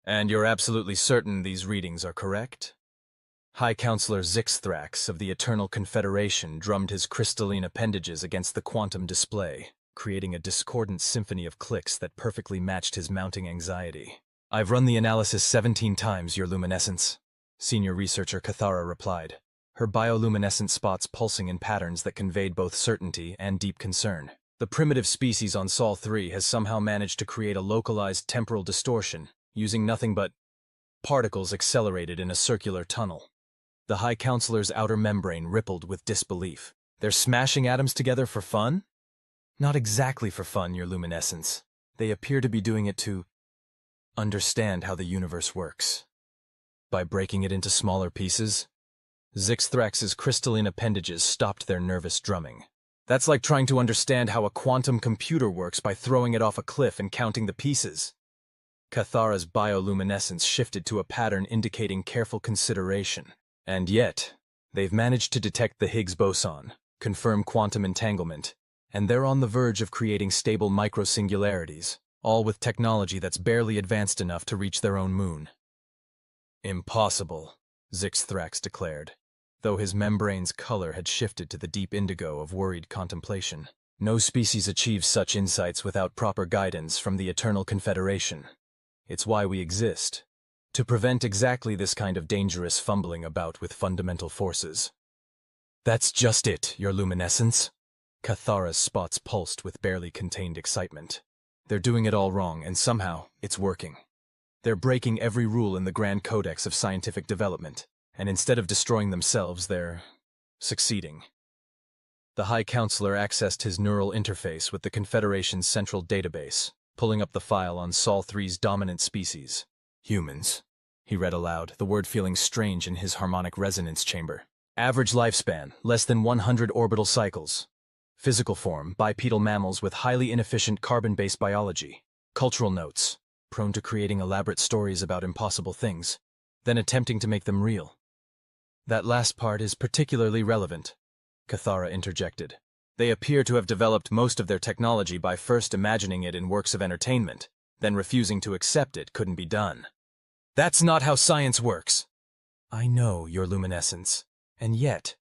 And you're absolutely certain these readings are correct? High Counselor Zixthrax of the Eternal Confederation drummed his crystalline appendages against the quantum display, creating a discordant symphony of clicks that perfectly matched his mounting anxiety. "I've run the analysis 17 times, Your Luminescence," Senior Researcher Cathara replied, her bioluminescent spots pulsing in patterns that conveyed both certainty and deep concern. "The primitive species on Sol 3 has somehow managed to create a localized temporal distortion, using nothing but particles accelerated in a circular tunnel." The High Counselor's outer membrane rippled with disbelief. "They're smashing atoms together for fun?" "Not exactly for fun, Your Luminescence. They appear to be doing it to understand how the universe works. By breaking it into smaller pieces." Zixthrax's crystalline appendages stopped their nervous drumming. "That's like trying to understand how a quantum computer works by throwing it off a cliff and counting the pieces." Cathara's bioluminescence shifted to a pattern indicating careful consideration. "And yet, they've managed to detect the Higgs boson, confirm quantum entanglement, and they're on the verge of creating stable microsingularities, all with technology that's barely advanced enough to reach their own moon." "Impossible," Zixthrax declared, though his membrane's color had shifted to the deep indigo of worried contemplation. "No species achieves such insights without proper guidance from the Eternal Confederation. It's why we exist, to prevent exactly this kind of dangerous fumbling about with fundamental forces." "That's just it, Your Luminescence." Cathara's spots pulsed with barely contained excitement. "They're doing it all wrong, and somehow it's working. They're breaking every rule in the Grand Codex of Scientific Development, and instead of destroying themselves, they're succeeding." The High Counselor accessed his neural interface with the Confederation's central database, pulling up the file on Sol 3's dominant species. "Humans," he read aloud, the word feeling strange in his harmonic resonance chamber. "Average lifespan, less than 100 orbital cycles. Physical form, bipedal mammals with highly inefficient carbon-based biology. Cultural notes, prone to creating elaborate stories about impossible things, then attempting to make them real." "That last part is particularly relevant," Cathara interjected. "They appear to have developed most of their technology by first imagining it in works of entertainment, then refusing to accept it couldn't be done. That's not how science works." "I know, Your Luminescence. And yet..."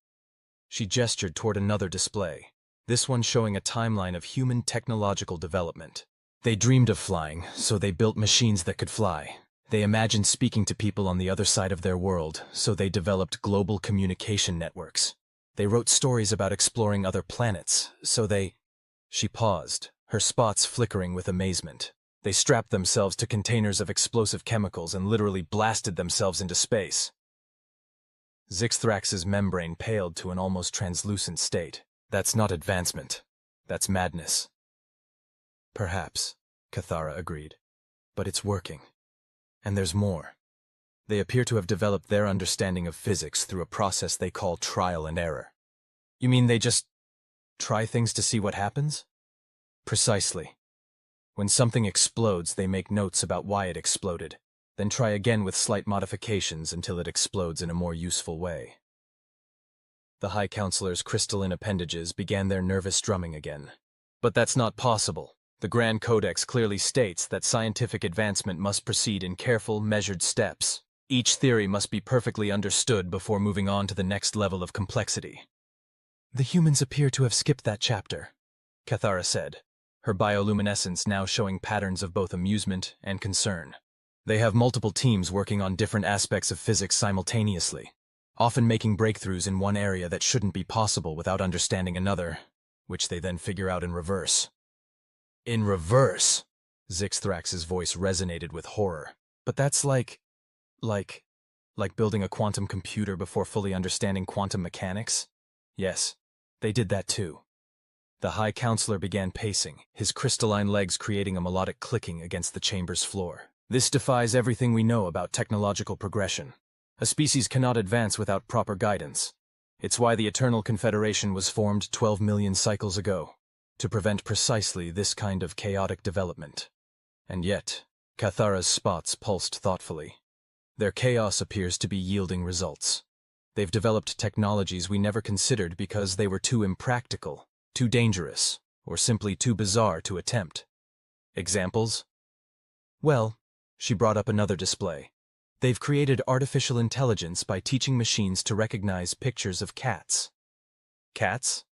She gestured toward another display, this one showing a timeline of human technological development. "They dreamed of flying, so they built machines that could fly. They imagined speaking to people on the other side of their world, so they developed global communication networks. They wrote stories about exploring other planets, so they..." She paused, her spots flickering with amazement. "They strapped themselves to containers of explosive chemicals and literally blasted themselves into space." Zixthrax's membrane paled to an almost translucent state. "That's not advancement. That's madness." "Perhaps," Cathara agreed. "But it's working. And there's more. They appear to have developed their understanding of physics through a process they call trial and error." "You mean they just try things to see what happens?" "Precisely. When something explodes, they make notes about why it exploded, then try again with slight modifications until it explodes in a more useful way." The High Counselor's crystalline appendages began their nervous drumming again. "But that's not possible. The Grand Codex clearly states that scientific advancement must proceed in careful, measured steps. Each theory must be perfectly understood before moving on to the next level of complexity." "The humans appear to have skipped that chapter," Cathara said, her bioluminescence now showing patterns of both amusement and concern. "They have multiple teams working on different aspects of physics simultaneously, often making breakthroughs in one area that shouldn't be possible without understanding another, which they then figure out in reverse." "In reverse?" Zixthrax's voice resonated with horror. "But that's like building a quantum computer before fully understanding quantum mechanics?" "Yes, they did that too." The High Counselor began pacing, his crystalline legs creating a melodic clicking against the chamber's floor. "This defies everything we know about technological progression. A species cannot advance without proper guidance. It's why the Eternal Confederation was formed 12 million cycles ago, to prevent precisely this kind of chaotic development. And yet," Cathara's spots pulsed thoughtfully, "their chaos appears to be yielding results. They've developed technologies we never considered because they were too impractical, too dangerous, or simply too bizarre to attempt. Examples?" "Well," She brought up another display. They've created artificial intelligence by teaching machines to recognize pictures of cats. Cats?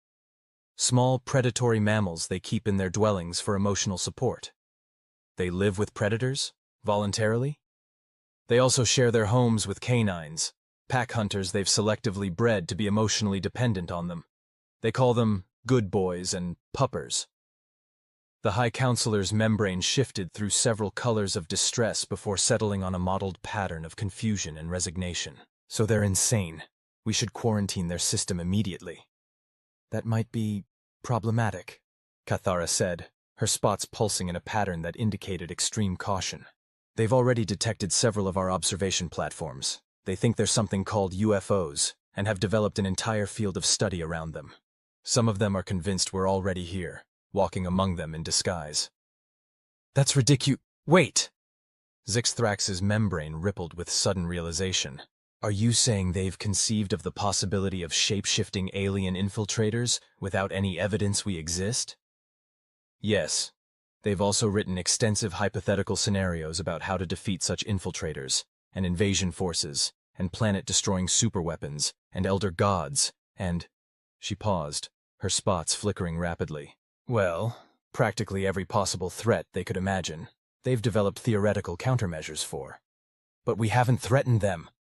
Small predatory mammals they keep in their dwellings for emotional support. They live with predators? Voluntarily? They also share their homes with canines, pack hunters they've selectively bred to be emotionally dependent on them. They call them good boys and puppers. The High Counselor's membrane shifted through several colors of distress before settling on a modeled pattern of confusion and resignation. So they're insane. We should quarantine their system immediately. That might be problematic, Kathara said, her spots pulsing in a pattern that indicated extreme caution. They've already detected several of our observation platforms. They think they're something called UFOs, and have developed an entire field of study around them. Some of them are convinced we're already here, walking among them in disguise. That's ridiculous. Wait! Zixthrax's membrane rippled with sudden realization. Are you saying they've conceived of the possibility of shape-shifting alien infiltrators without any evidence we exist? Yes. They've also written extensive hypothetical scenarios about how to defeat such infiltrators, and invasion forces, and planet-destroying superweapons, and elder gods, and... She paused, her spots flickering rapidly. Well, practically every possible threat they could imagine, they've developed theoretical countermeasures for. But we haven't threatened them.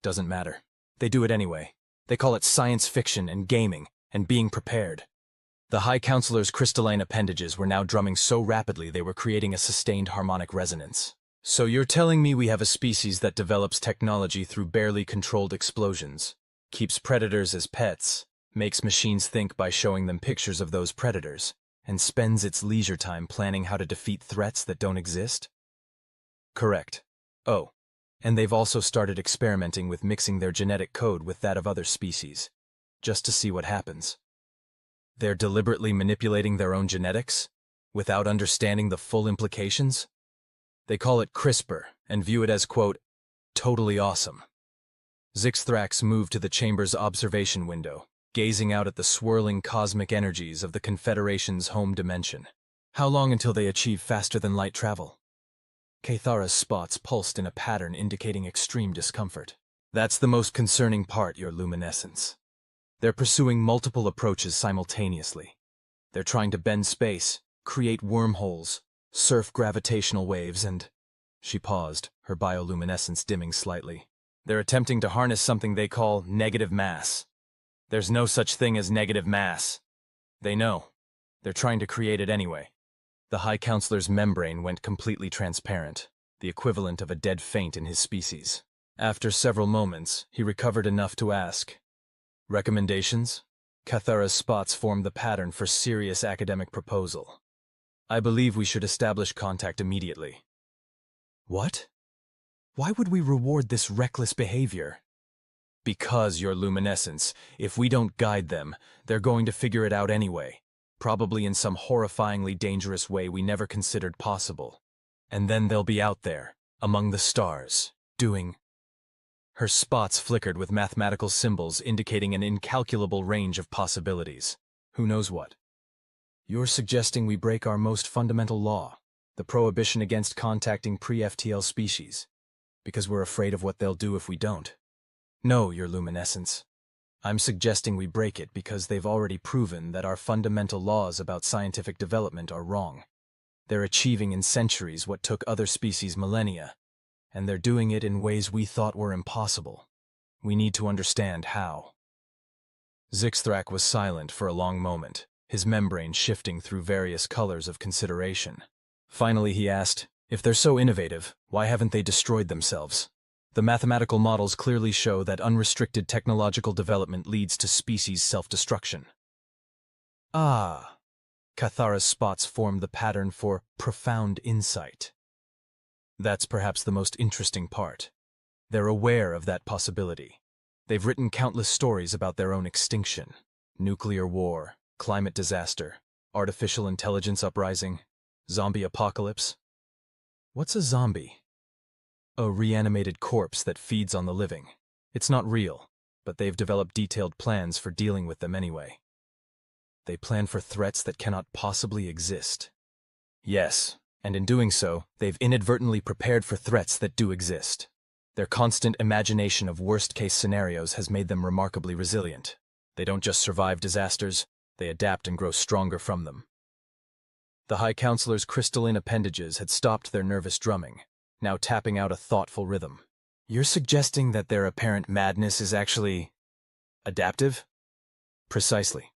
Doesn't matter. They do it anyway. They call it science fiction and gaming, and being prepared. The High Counselor's crystalline appendages were now drumming so rapidly they were creating a sustained harmonic resonance. So you're telling me we have a species that develops technology through barely controlled explosions, keeps predators as pets, makes machines think by showing them pictures of those predators, and spends its leisure time planning how to defeat threats that don't exist? Correct. Oh, and they've also started experimenting with mixing their genetic code with that of other species, just to see what happens. They're deliberately manipulating their own genetics, without understanding the full implications? They call it CRISPR, and view it as, quote, totally awesome. Zixthrax moved to the chamber's observation window, gazing out at the swirling cosmic energies of the Confederation's home dimension. How long until they achieve faster-than-light travel? Kathara's spots pulsed in a pattern indicating extreme discomfort. That's the most concerning part, your luminescence. They're pursuing multiple approaches simultaneously. They're trying to bend space, create wormholes, surf gravitational waves, and... She paused, her bioluminescence dimming slightly. They're attempting to harness something they call negative mass. There's no such thing as negative mass. They know. They're trying to create it anyway. The High Counselor's membrane went completely transparent, the equivalent of a dead faint in his species. After several moments, he recovered enough to ask, recommendations? Kathara's spots formed the pattern for serious academic proposal. I believe we should establish contact immediately. What? Why would we reward this reckless behavior? Because, your luminescence, if we don't guide them, they're going to figure it out anyway. Probably in some horrifyingly dangerous way we never considered possible. And then they'll be out there, among the stars, doing... Her spots flickered with mathematical symbols indicating an incalculable range of possibilities. Who knows what? You're suggesting we break our most fundamental law, the prohibition against contacting pre-FTL species, because we're afraid of what they'll do if we don't. No, your luminescence. I'm suggesting we break it because they've already proven that our fundamental laws about scientific development are wrong. They're achieving in centuries what took other species millennia, and they're doing it in ways we thought were impossible. We need to understand how. Zixthrax was silent for a long moment, his membrane shifting through various colors of consideration. Finally he asked, if they're so innovative, why haven't they destroyed themselves? The mathematical models clearly show that unrestricted technological development leads to species self-destruction. Ah, Kathara's spots formed the pattern for profound insight. That's perhaps the most interesting part. They're aware of that possibility. They've written countless stories about their own extinction. Nuclear war, climate disaster, artificial intelligence uprising, zombie apocalypse. What's a zombie? A reanimated corpse that feeds on the living. It's not real, but they've developed detailed plans for dealing with them anyway. They plan for threats that cannot possibly exist. Yes, And in doing so, they've inadvertently prepared for threats that do exist. Their constant imagination of worst-case scenarios has made them remarkably resilient. They don't just survive disasters, they adapt and grow stronger from them. The High Counselor's crystalline appendages had stopped their nervous drumming, now tapping out a thoughtful rhythm. You're suggesting that their apparent madness is actually adaptive? Precisely.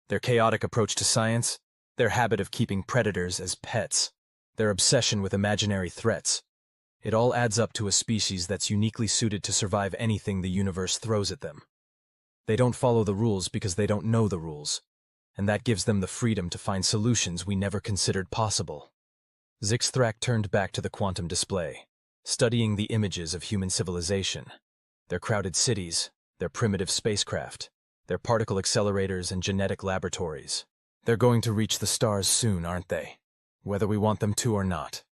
Their chaotic approach to science, their habit of keeping predators as pets, their obsession with imaginary threats. It all adds up to a species that's uniquely suited to survive anything the universe throws at them. They don't follow the rules because they don't know the rules, and that gives them the freedom to find solutions we never considered possible. Zixthrak turned back to the quantum display, studying the images of human civilization, their crowded cities, their primitive spacecraft, their particle accelerators and genetic laboratories. They're going to reach the stars soon, aren't they? Whether we want them to or not.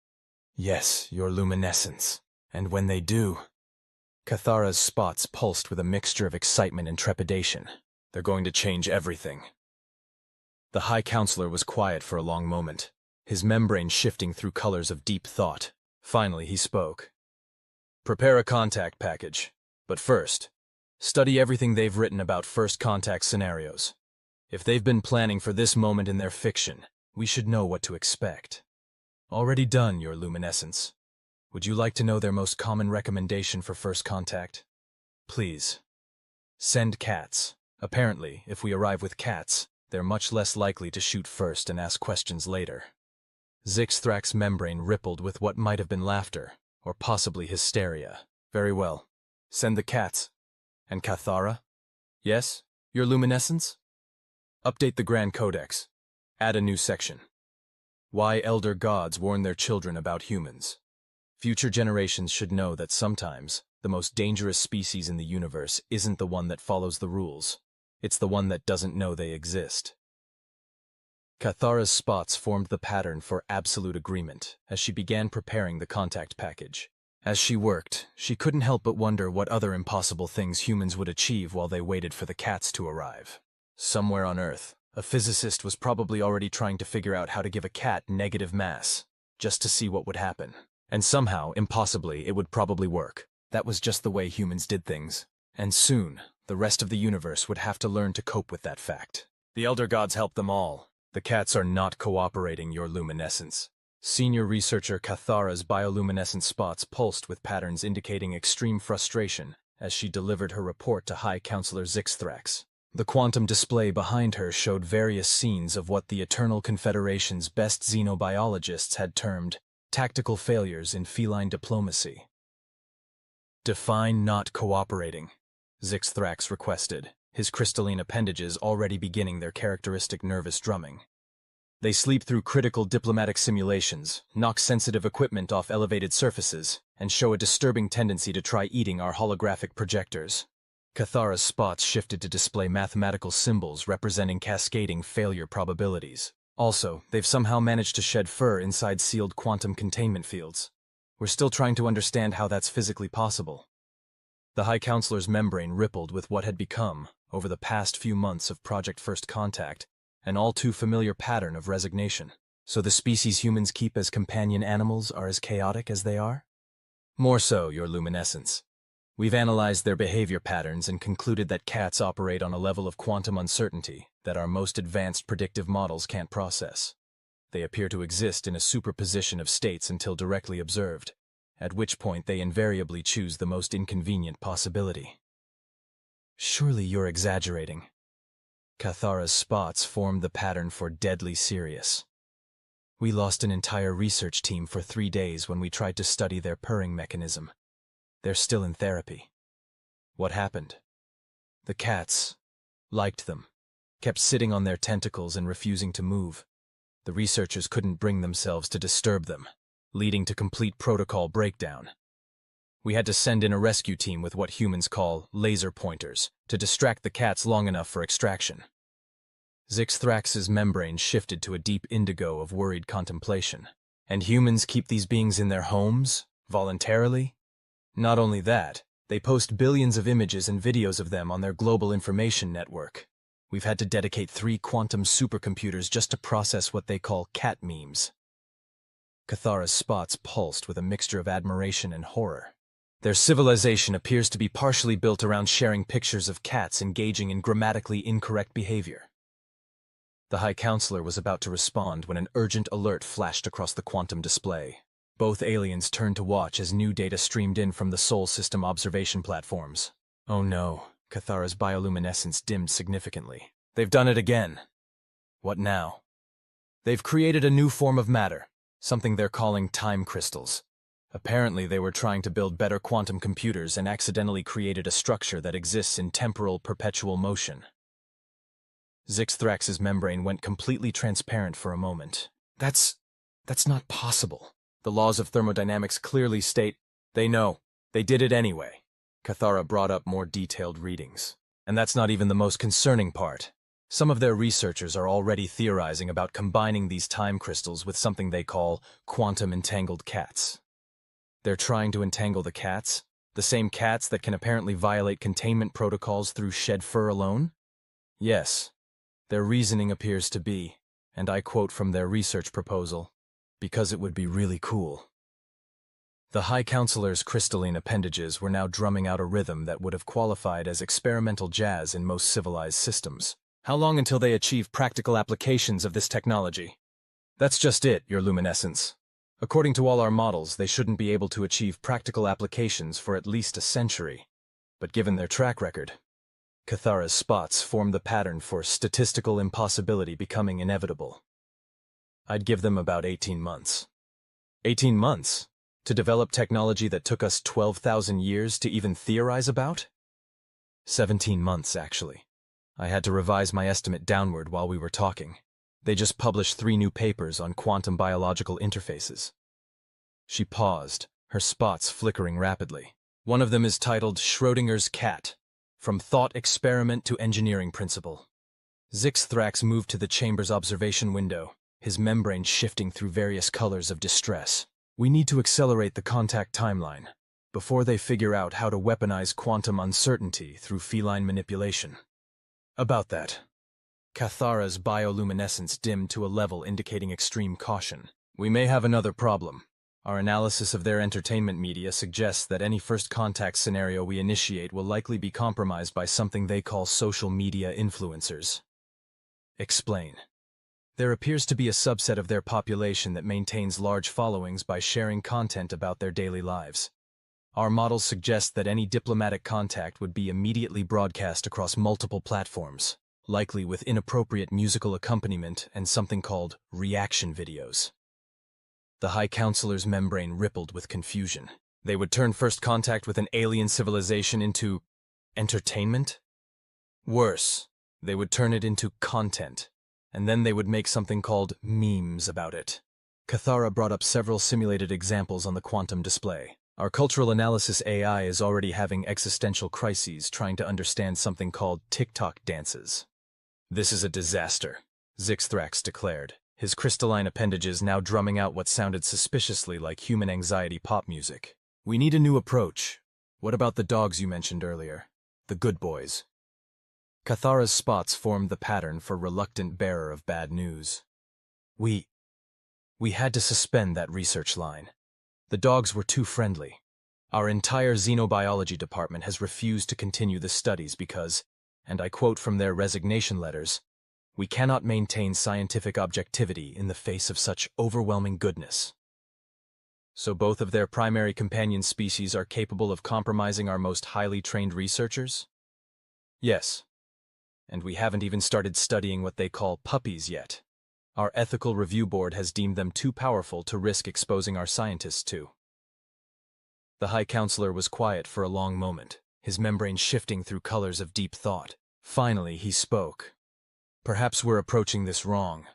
Yes, your luminescence. And when they do... Cathara's spots pulsed with a mixture of excitement and trepidation. They're going to change everything. The High Counselor was quiet for a long moment, his membrane shifting through colors of deep thought. Finally, he spoke. Prepare a contact package. But first, study everything they've written about first contact scenarios. If they've been planning for this moment in their fiction, we should know what to expect. Already done, your luminescence. Would you like to know their most common recommendation for first contact? Please. Send cats. Apparently, if we arrive with cats, they're much less likely to shoot first and ask questions later. Zixthrak's membrane rippled with what might have been laughter, or possibly hysteria. Very well. Send the cats. And Cathara? Yes, your luminescence? Update the Grand Codex. Add a new section. Why elder gods warn their children about humans. Future generations should know that sometimes the most dangerous species in the universe isn't the one that follows the rules. It's the one that doesn't know they exist. Cathara's spots formed the pattern for absolute agreement as she began preparing the contact package. As she worked, she couldn't help but wonder what other impossible things humans would achieve while they waited for the cats to arrive. Somewhere on Earth, a physicist was probably already trying to figure out how to give a cat negative mass, just to see what would happen. And somehow, impossibly, it would probably work. That was just the way humans did things. And soon, the rest of the universe would have to learn to cope with that fact. The Elder Gods helped them all. The cats are not cooperating, your luminescence. Senior researcher Cathara's bioluminescent spots pulsed with patterns indicating extreme frustration as she delivered her report to High Counselor Zixthrax. The quantum display behind her showed various scenes of what the Eternal Confederation's best xenobiologists had termed tactical failures in feline diplomacy. Define not cooperating, Zixthrax requested, his crystalline appendages already beginning their characteristic nervous drumming. They sleep through critical diplomatic simulations, knock sensitive equipment off elevated surfaces, and show a disturbing tendency to try eating our holographic projectors. Cathara's spots shifted to display mathematical symbols representing cascading failure probabilities. Also, they've somehow managed to shed fur inside sealed quantum containment fields. We're still trying to understand how that's physically possible. The High Counselor's membrane rippled with what had become, over the past few months of Project First Contact, an all-too-familiar pattern of resignation. So the species humans keep as companion animals are as chaotic as they are? More so, your luminescence. We've analyzed their behavior patterns and concluded that cats operate on a level of quantum uncertainty that our most advanced predictive models can't process. They appear to exist in a superposition of states until directly observed, at which point they invariably choose the most inconvenient possibility. Surely you're exaggerating. Cathara's spots formed the pattern for deadly serious. We lost an entire research team for 3 days when we tried to study their purring mechanism. They're still in therapy. What happened? The cats liked them, kept sitting on their tentacles and refusing to move. The researchers couldn't bring themselves to disturb them, leading to complete protocol breakdown. We had to send in a rescue team with what humans call laser pointers to distract the cats long enough for extraction. Zixthrax's membrane shifted to a deep indigo of worried contemplation. And humans keep these beings in their homes, voluntarily? Not only that, they post billions of images and videos of them on their global information network. We've had to dedicate 3 quantum supercomputers just to process what they call cat memes. Cathara's spots pulsed with a mixture of admiration and horror. Their civilization appears to be partially built around sharing pictures of cats engaging in grammatically incorrect behavior. The High Counselor was about to respond when an urgent alert flashed across the quantum display. Both aliens turned to watch as new data streamed in from the Sol System observation platforms. Oh no, Cathara's bioluminescence dimmed significantly. They've done it again. What now? They've created a new form of matter, something they're calling time crystals. Apparently they were trying to build better quantum computers and accidentally created a structure that exists in temporal perpetual motion. Zixthrax's membrane went completely transparent for a moment. That's not possible. The laws of thermodynamics clearly state, they know. They did it anyway. Cathara brought up more detailed readings. And that's not even the most concerning part. Some of their researchers are already theorizing about combining these time crystals with something they call quantum entangled cats. They're trying to entangle the cats? The same cats that can apparently violate containment protocols through shed fur alone? Yes. Their reasoning appears to be, and I quote from their research proposal, because it would be really cool. The High Counselor's crystalline appendages were now drumming out a rhythm that would have qualified as experimental jazz in most civilized systems. How long until they achieve practical applications of this technology? That's just it, Your Luminescence. According to all our models, they shouldn't be able to achieve practical applications for at least a century. But given their track record, Cathara's spots form the pattern for statistical impossibility becoming inevitable. I'd give them about 18 months. 18 months? To develop technology that took us 12,000 years to even theorize about? 17 months, actually. I had to revise my estimate downward while we were talking. They just published 3 new papers on quantum biological interfaces. She paused, her spots flickering rapidly. One of them is titled Schrödinger's Cat, From Thought Experiment to Engineering Principle. Zixthrax moved to the chamber's observation window, his membrane shifting through various colors of distress. We need to accelerate the contact timeline, before they figure out how to weaponize quantum uncertainty through feline manipulation. About that. Cathara's bioluminescence dimmed to a level indicating extreme caution. We may have another problem. Our analysis of their entertainment media suggests that any first contact scenario we initiate will likely be compromised by something they call social media influencers. Explain. There appears to be a subset of their population that maintains large followings by sharing content about their daily lives. Our models suggest that any diplomatic contact would be immediately broadcast across multiple platforms, likely with inappropriate musical accompaniment and something called reaction videos. The High Counselor's membrane rippled with confusion. They would turn first contact with an alien civilization into entertainment? Worse, they would turn it into content, and then they would make something called memes about it. Cathara brought up several simulated examples on the quantum display. Our cultural analysis AI is already having existential crises trying to understand something called TikTok dances. This is a disaster, Zixthrax declared, his crystalline appendages now drumming out what sounded suspiciously like human anxiety pop music. We need a new approach. What about the dogs you mentioned earlier? The good boys. Cathara's spots formed the pattern for reluctant bearer of bad news. We had to suspend that research line. The dogs were too friendly. Our entire xenobiology department has refused to continue the studies because, and I quote from their resignation letters, we cannot maintain scientific objectivity in the face of such overwhelming goodness. So both of their primary companion species are capable of compromising our most highly trained researchers? Yes. And we haven't even started studying what they call puppies yet. Our ethical review board has deemed them too powerful to risk exposing our scientists to. The High Counselor was quiet for a long moment, his membrane shifting through colors of deep thought. Finally, he spoke. Perhaps we're approaching this wrong.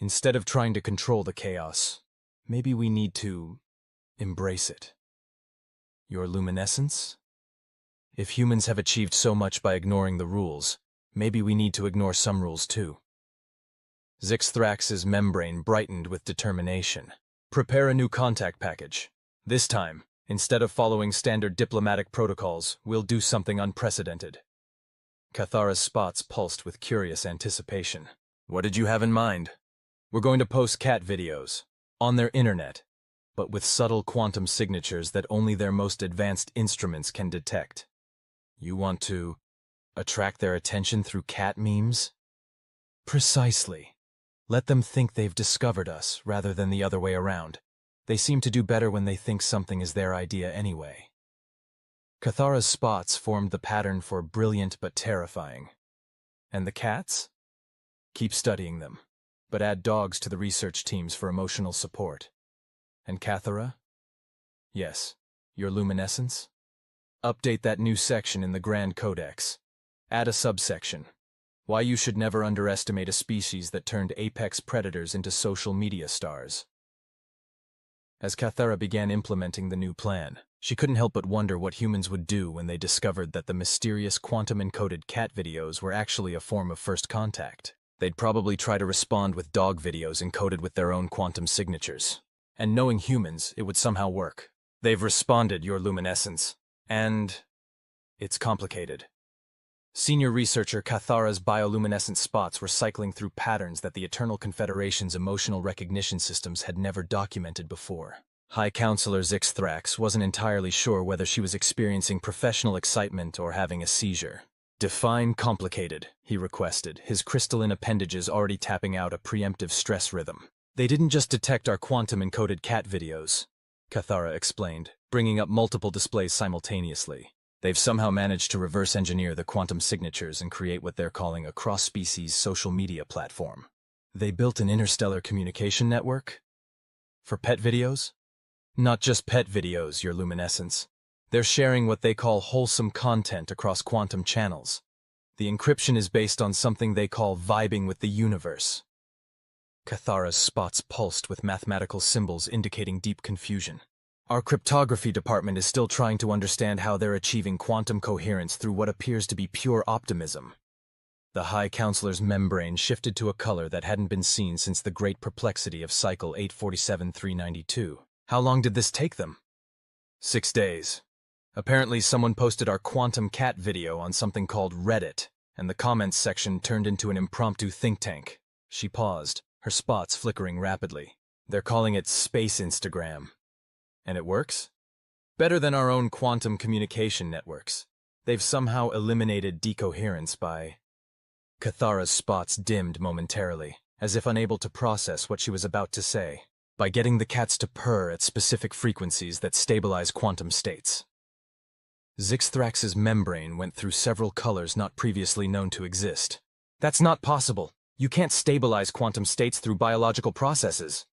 Instead of trying to control the chaos, maybe we need to embrace it. Your luminescence? If humans have achieved so much by ignoring the rules, maybe we need to ignore some rules too. Zixthrax's membrane brightened with determination. Prepare a new contact package. This time, instead of following standard diplomatic protocols, we'll do something unprecedented. Cathara's spots pulsed with curious anticipation. What did you have in mind? We're going to post cat videos. on their internet, but with subtle quantum signatures that only their most advanced instruments can detect. You want to attract their attention through cat memes? Precisely. Let them think they've discovered us rather than the other way around. They seem to do better when they think something is their idea anyway. Cathara's spots formed the pattern for brilliant but terrifying. And the cats? Keep studying them, but add dogs to the research teams for emotional support. And Cathara? Yes, your luminescence? Update that new section in the Grand Codex. Add a subsection. Why you should never underestimate a species that turned apex predators into social media stars. As Cathara began implementing the new plan, she couldn't help but wonder what humans would do when they discovered that the mysterious quantum-encoded cat videos were actually a form of first contact. They'd probably try to respond with dog videos encoded with their own quantum signatures. And knowing humans, it would somehow work. They've responded, your luminescence. And it's complicated. Senior researcher Cathara's bioluminescent spots were cycling through patterns that the Eternal Confederation's emotional recognition systems had never documented before. High Counselor Zixthrax wasn't entirely sure whether she was experiencing professional excitement or having a seizure. Define complicated, he requested, his crystalline appendages already tapping out a preemptive stress rhythm. They didn't just detect our quantum-encoded cat videos, Cathara explained, bringing up multiple displays simultaneously. They've somehow managed to reverse engineer the quantum signatures and create what they're calling a cross-species social media platform. They built an interstellar communication network? For pet videos? Not just pet videos, your luminescence. They're sharing what they call wholesome content across quantum channels. The encryption is based on something they call vibing with the universe. Cathara's spots pulsed with mathematical symbols indicating deep confusion. Our cryptography department is still trying to understand how they're achieving quantum coherence through what appears to be pure optimism. The High Counselor's membrane shifted to a color that hadn't been seen since the great perplexity of cycle 847-392. How long did this take them? 6 days. Apparently someone posted our quantum cat video on something called Reddit, and the comments section turned into an impromptu think tank. She paused, her spots flickering rapidly. They're calling it Space Instagram. And it works? Better than our own quantum communication networks. They've somehow eliminated decoherence by... Cathara's spots dimmed momentarily, as if unable to process what she was about to say. By getting the cats to purr at specific frequencies that stabilize quantum states. Zixthrax's membrane went through several colors not previously known to exist. That's not possible. You can't stabilize quantum states through biological processes.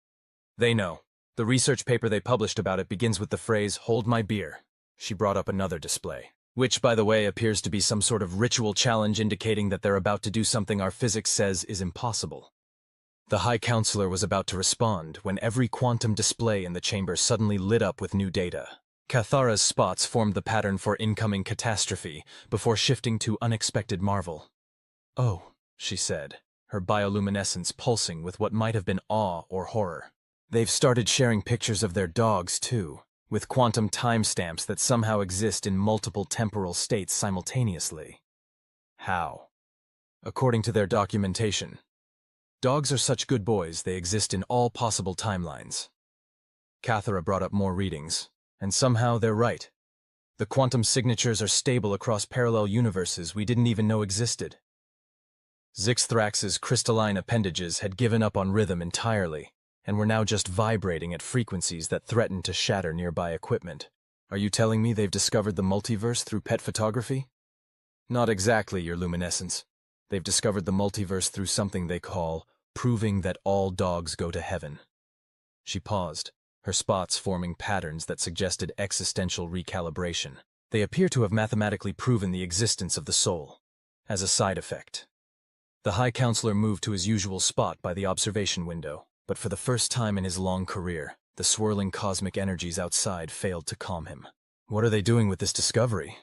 They know. The research paper they published about it begins with the phrase, "Hold my beer." She brought up another display, which, by the way, appears to be some sort of ritual challenge indicating that they're about to do something our physics says is impossible. The High Counselor was about to respond when every quantum display in the chamber suddenly lit up with new data. Cathara's spots formed the pattern for incoming catastrophe before shifting to unexpected marvel. "Oh," she said, her bioluminescence pulsing with what might have been awe or horror. "They've started sharing pictures of their dogs, too, with quantum timestamps that somehow exist in multiple temporal states simultaneously." How? According to their documentation, dogs are such good boys they exist in all possible timelines. Cathara brought up more readings, and somehow they're right. The quantum signatures are stable across parallel universes we didn't even know existed. Zixthrax's crystalline appendages had given up on rhythm entirely, and were now just vibrating at frequencies that threatened to shatter nearby equipment. Are you telling me they've discovered the multiverse through pet photography? Not exactly, your luminescence. They've discovered the multiverse through something they call proving that all dogs go to heaven. She paused, her spots forming patterns that suggested existential recalibration. They appear to have mathematically proven the existence of the soul, as a side effect. The High Counselor moved to his usual spot by the observation window, but for the first time in his long career, the swirling cosmic energies outside failed to calm him. What are they doing with this discovery?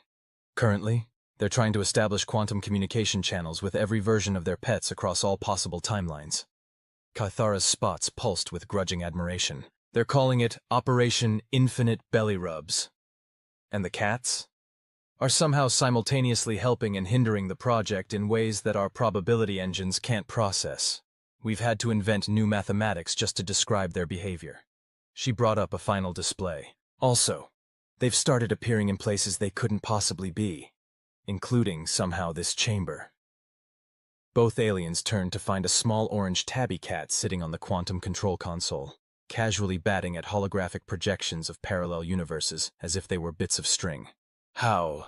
Currently, they're trying to establish quantum communication channels with every version of their pets across all possible timelines. Cathara's spots pulsed with grudging admiration. They're calling it Operation Infinite Belly Rubs. And the cats? Are somehow simultaneously helping and hindering the project in ways that our probability engines can't process. We've had to invent new mathematics just to describe their behavior. She brought up a final display. Also, they've started appearing in places they couldn't possibly be, including, somehow, this chamber. Both aliens turned to find a small orange tabby cat sitting on the quantum control console, casually batting at holographic projections of parallel universes as if they were bits of string. How?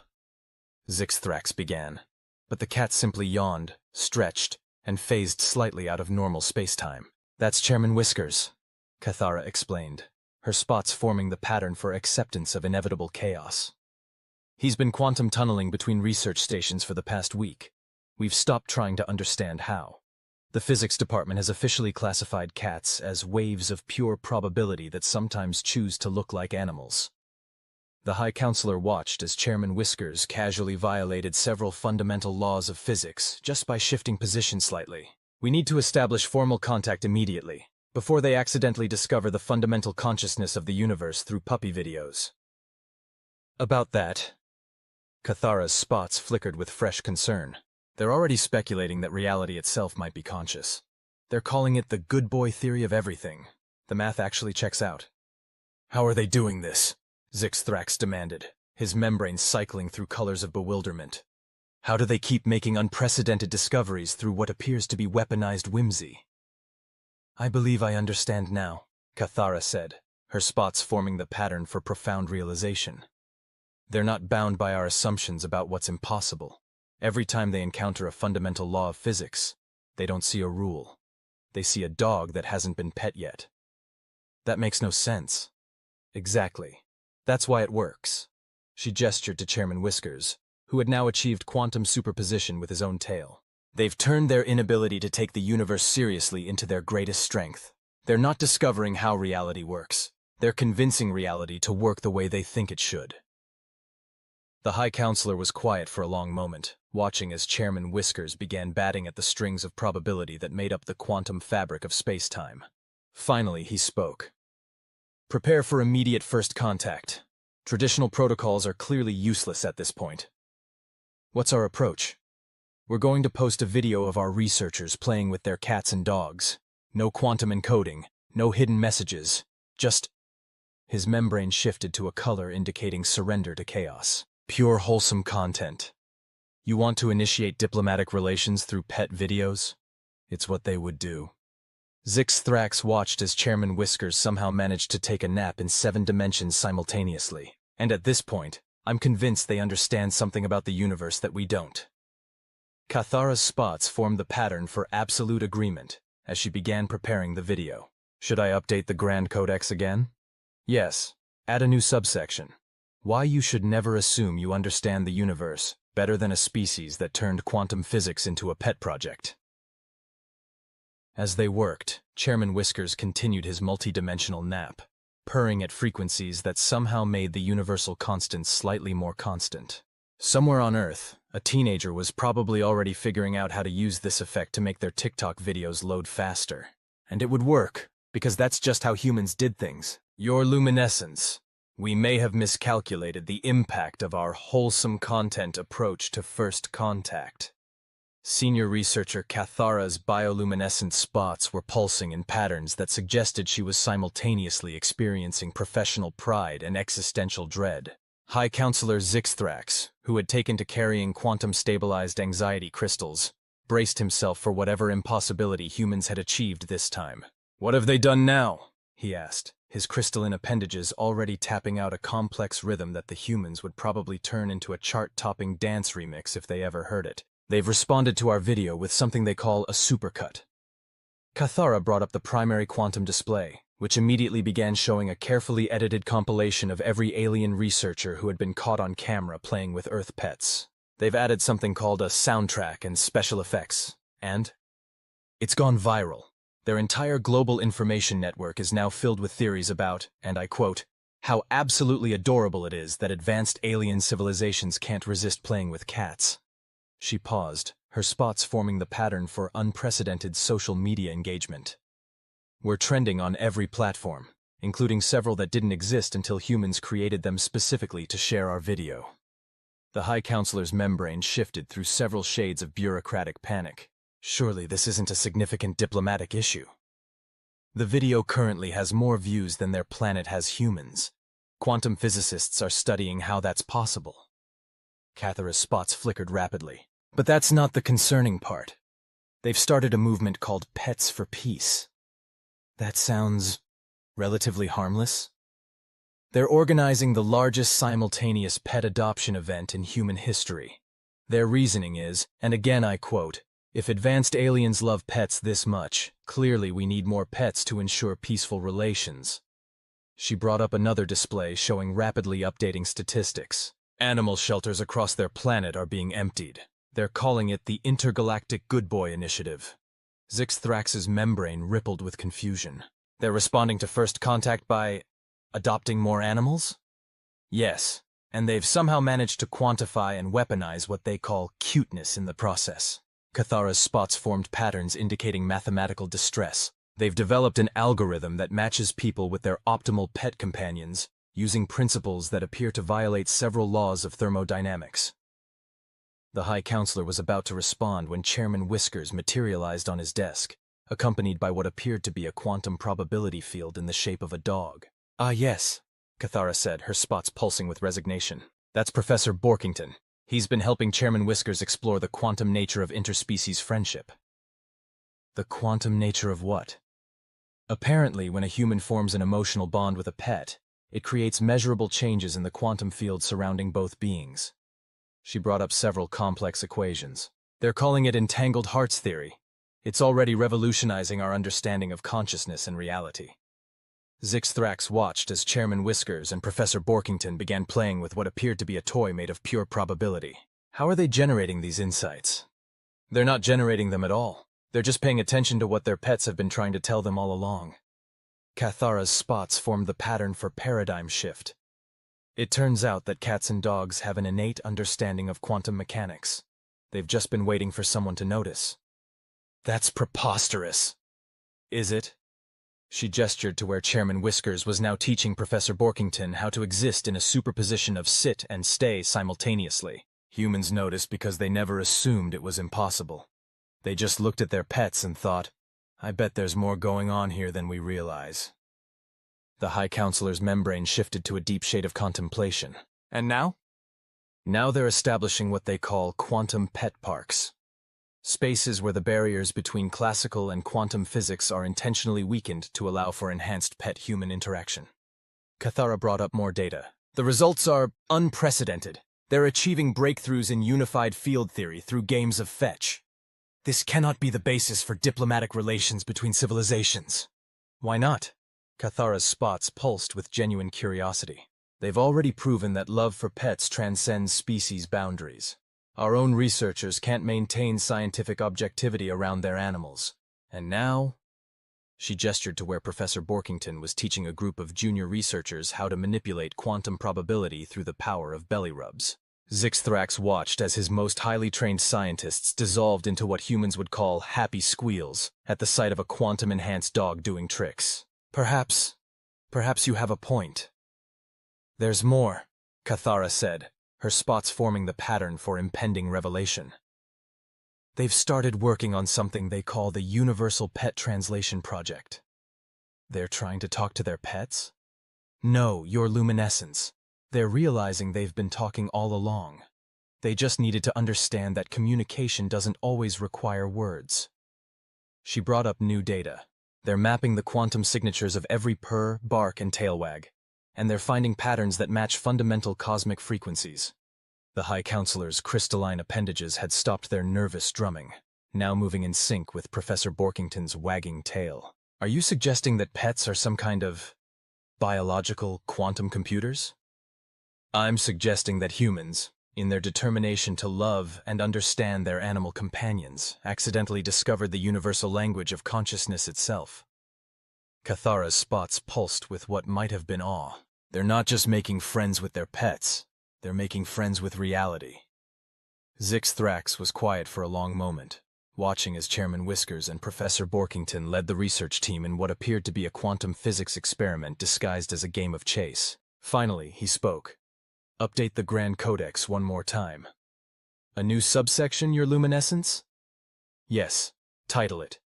Zixthrax began, but the cat simply yawned, stretched, and phased slightly out of normal space-time. That's Chairman Whiskers, Cathara explained, her spots forming the pattern for acceptance of inevitable chaos. He's been quantum tunneling between research stations for the past week. We've stopped trying to understand how. The physics department has officially classified cats as waves of pure probability that sometimes choose to look like animals. The High Counselor watched as Chairman Whiskers casually violated several fundamental laws of physics just by shifting position slightly. We need to establish formal contact immediately, before they accidentally discover the fundamental consciousness of the universe through puppy videos. About that, Cathara's spots flickered with fresh concern. They're already speculating that reality itself might be conscious. They're calling it the good boy theory of everything. The math actually checks out. How are they doing this? Zixthrax demanded, his membrane cycling through colors of bewilderment. How do they keep making unprecedented discoveries through what appears to be weaponized whimsy? I believe I understand now, Cathara said, her spots forming the pattern for profound realization. They're not bound by our assumptions about what's impossible. Every time they encounter a fundamental law of physics, they don't see a rule. They see a dog that hasn't been pet yet. That makes no sense. Exactly. That's why it works. She gestured to Chairman Whiskers, who had now achieved quantum superposition with his own tail. They've turned their inability to take the universe seriously into their greatest strength. They're not discovering how reality works. They're convincing reality to work the way they think it should. The High Counselor was quiet for a long moment, watching as Chairman Whiskers began batting at the strings of probability that made up the quantum fabric of space-time. Finally, he spoke. Prepare for immediate first contact. Traditional protocols are clearly useless at this point. What's our approach? We're going to post a video of our researchers playing with their cats and dogs. No quantum encoding, no hidden messages, just... His membrane shifted to a color indicating surrender to chaos. Pure wholesome content. You want to initiate diplomatic relations through pet videos? It's what they would do. Zixthrax watched as Chairman Whiskers somehow managed to take a nap in 7 dimensions simultaneously. And at this point, I'm convinced they understand something about the universe that we don't. Cathara's spots formed the pattern for absolute agreement as she began preparing the video. Should I update the Grand Codex again? Yes. Add a new subsection. Why you should never assume you understand the universe better than a species that turned quantum physics into a pet project. As they worked, Chairman Whiskers continued his multi-dimensional nap, purring at frequencies that somehow made the universal constants slightly more constant. Somewhere on Earth, a teenager was probably already figuring out how to use this effect to make their TikTok videos load faster. And it would work, because that's just how humans did things. Your luminescence. We may have miscalculated the impact of our wholesome content approach to first contact. Senior researcher Cathara's bioluminescent spots were pulsing in patterns that suggested she was simultaneously experiencing professional pride and existential dread. High Counselor Zixthrax, who had taken to carrying quantum-stabilized anxiety crystals, braced himself for whatever impossibility humans had achieved this time. What have they done now? He asked, his crystalline appendages already tapping out a complex rhythm that the humans would probably turn into a chart-topping dance remix if they ever heard it. They've responded to our video with something they call a supercut. Cathara brought up the primary quantum display, which immediately began showing a carefully edited compilation of every alien researcher who had been caught on camera playing with Earth pets. They've added something called a soundtrack and special effects, and it's gone viral. Their entire global information network is now filled with theories about, and I quote, how absolutely adorable it is that advanced alien civilizations can't resist playing with cats. She paused, her spots forming the pattern for unprecedented social media engagement. We're trending on every platform, including several that didn't exist until humans created them specifically to share our video. The High Counselor's membrane shifted through several shades of bureaucratic panic. Surely this isn't a significant diplomatic issue. The video currently has more views than their planet has humans. Quantum physicists are studying how that's possible. Cathara's spots flickered rapidly. But that's not the concerning part. They've started a movement called Pets for Peace. That sounds relatively harmless. They're organizing the largest simultaneous pet adoption event in human history. Their reasoning is, and again I quote, "If advanced aliens love pets this much, clearly we need more pets to ensure peaceful relations." She brought up another display showing rapidly updating statistics. Animal shelters across their planet are being emptied. They're calling it the Intergalactic Good Boy Initiative. Zixthrax's membrane rippled with confusion. They're responding to first contact by adopting more animals? Yes, and they've somehow managed to quantify and weaponize what they call cuteness in the process. Cathara's spots formed patterns indicating mathematical distress. They've developed an algorithm that matches people with their optimal pet companions, using principles that appear to violate several laws of thermodynamics. The High Counselor was about to respond when Chairman Whiskers materialized on his desk, accompanied by what appeared to be a quantum probability field in the shape of a dog. "Ah, yes," Cathara said, her spots pulsing with resignation. "That's Professor Borkington. He's been helping Chairman Whiskers explore the quantum nature of interspecies friendship." The quantum nature of what? Apparently, when a human forms an emotional bond with a pet, it creates measurable changes in the quantum field surrounding both beings. She brought up several complex equations. They're calling it entangled hearts theory. It's already revolutionizing our understanding of consciousness and reality. Zixthrax watched as Chairman Whiskers and Professor Borkington began playing with what appeared to be a toy made of pure probability. How are they generating these insights? They're not generating them at all. They're just paying attention to what their pets have been trying to tell them all along. Cathara's spots formed the pattern for paradigm shift. It turns out that cats and dogs have an innate understanding of quantum mechanics. They've just been waiting for someone to notice. That's preposterous. Is it? She gestured to where Chairman Whiskers was now teaching Professor Borkington how to exist in a superposition of sit and stay simultaneously. Humans noticed because they never assumed it was impossible. They just looked at their pets and thought, "I bet there's more going on here than we realize." The High Counselor's membrane shifted to a deep shade of contemplation. And now? Now they're establishing what they call quantum pet parks. Spaces where the barriers between classical and quantum physics are intentionally weakened to allow for enhanced pet-human interaction. Cathara brought up more data. The results are unprecedented. They're achieving breakthroughs in unified field theory through games of fetch. This cannot be the basis for diplomatic relations between civilizations. Why not? Cathara's spots pulsed with genuine curiosity. They've already proven that love for pets transcends species boundaries. Our own researchers can't maintain scientific objectivity around their animals. And now? She gestured to where Professor Borkington was teaching a group of junior researchers how to manipulate quantum probability through the power of belly rubs. Zixthrax watched as his most highly trained scientists dissolved into what humans would call happy squeals at the sight of a quantum-enhanced dog doing tricks. Perhaps you have a point. There's more, Cathara said, her spots forming the pattern for impending revelation. They've started working on something they call the Universal Pet Translation Project. They're trying to talk to their pets? No, your luminescence. They're realizing they've been talking all along. They just needed to understand that communication doesn't always require words. She brought up new data. They're mapping the quantum signatures of every purr, bark, and tail wag, and they're finding patterns that match fundamental cosmic frequencies. The High Counselor's crystalline appendages had stopped their nervous drumming, now moving in sync with Professor Borkington's wagging tail. Are you suggesting that pets are some kind of biological quantum computers? I'm suggesting that humans, in their determination to love and understand their animal companions, accidentally discovered the universal language of consciousness itself. Cathara's spots pulsed with what might have been awe. They're not just making friends with their pets, they're making friends with reality. Zixthrax was quiet for a long moment, watching as Chairman Whiskers and Professor Borkington led the research team in what appeared to be a quantum physics experiment disguised as a game of chase. Finally, he spoke. Update the Grand Codex one more time. A new subsection, your luminescence? Yes. Title it,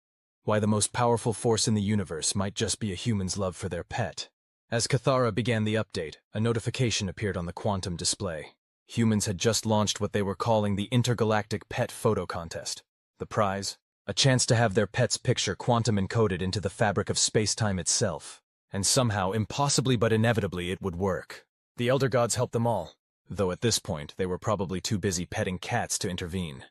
Why the Most Powerful Force in the Universe Might Just Be a Human's Love for Their Pet. As Cathara began the update, a notification appeared on the quantum display. Humans had just launched what they were calling the Intergalactic Pet Photo Contest. The prize? A chance to have their pet's picture quantum encoded into the fabric of space-time itself. And somehow, impossibly but inevitably, it would work. The Elder Gods helped them all, though at this point they were probably too busy petting cats to intervene.